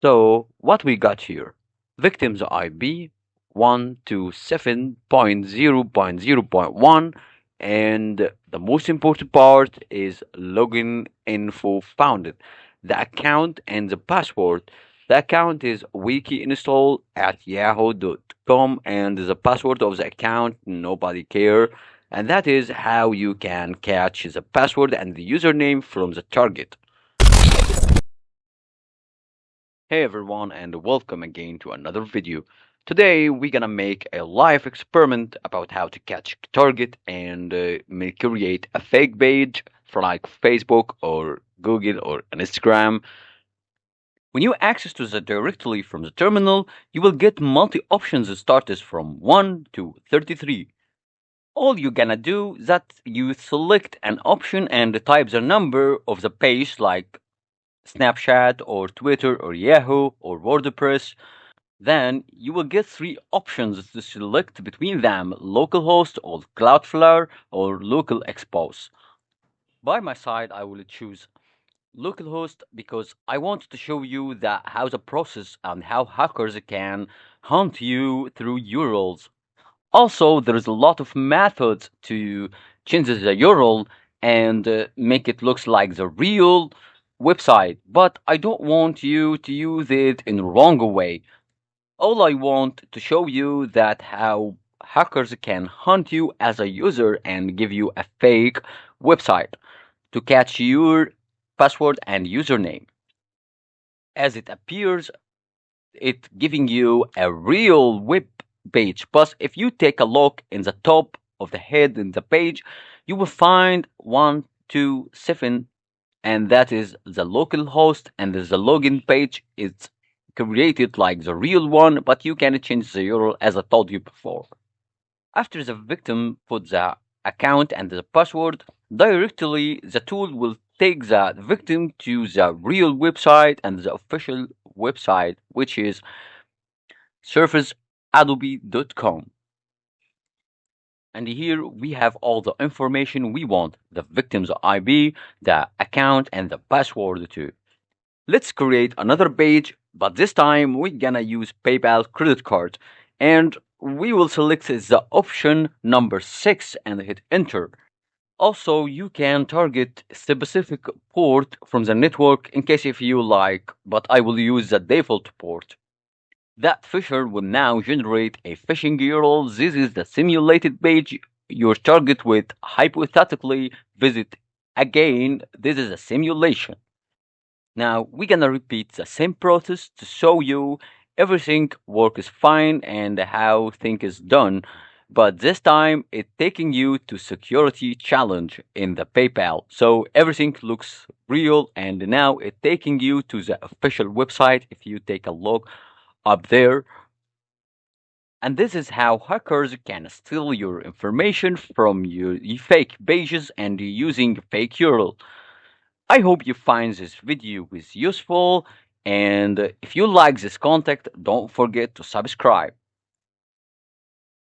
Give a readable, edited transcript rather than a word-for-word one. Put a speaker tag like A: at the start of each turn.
A: So what we got here? Victims IP 127.0.0.1, and the most important part is login info founded. The account and the password. The account is Wikie-instal at yahoo.com, and the password of the account nobody care. And that is how you can catch the password and the username from the target. Hey everyone, and welcome again to another video. Today we're gonna make a live experiment about how to catch target and create a fake page for like Facebook or Google or Instagram. When you access to the directory from the terminal, you will get multi options starters from 1 to 33. All you're gonna do that you select an option and type the number of the page like Snapchat or Twitter or Yahoo or WordPress. Then you will get three options to select between them: localhost or Cloudflare or local expose. By my side, I will choose localhost because I want to show you that how the process and how hackers can hunt you through URLs. Also, there is a lot of methods to change the URL and make it looks like the real website, but I don't want you to use it in the wrong way. All I want to show you that how hackers can hunt you as a user and give you a fake website to catch your password and username. As it appears, it giving you a real web page. But if you take a look in the top of the head in the page, you will find 127, and that is the local host, and the login page is created like the real one, but you can change the URL as I told you before. After the victim puts the account and the password, directly the tool will take the victim to the real website and the official website, which is surfaceadobe.com. And here we have all the information we want: the victim's IP, the account, and the password too. Let's create another page, but this time we're gonna use PayPal credit card, and we will select the option number 6 and hit enter. Also, you can target specific port from the network in case if you like, but I will use the default port. That Phishing will now generate a phishing URL. This is the simulated page your target will hypothetically visit. Again, this is a simulation. Now we're gonna repeat the same process to show you everything works fine and how thing is done. But this time it's taking you to security challenge in the PayPal. So everything looks real, and now it's taking you to the official website if you take a look up there. And this is how hackers can steal your information from your fake pages and using fake URL. I hope you find this video was useful, and if you like this content, don't forget to subscribe.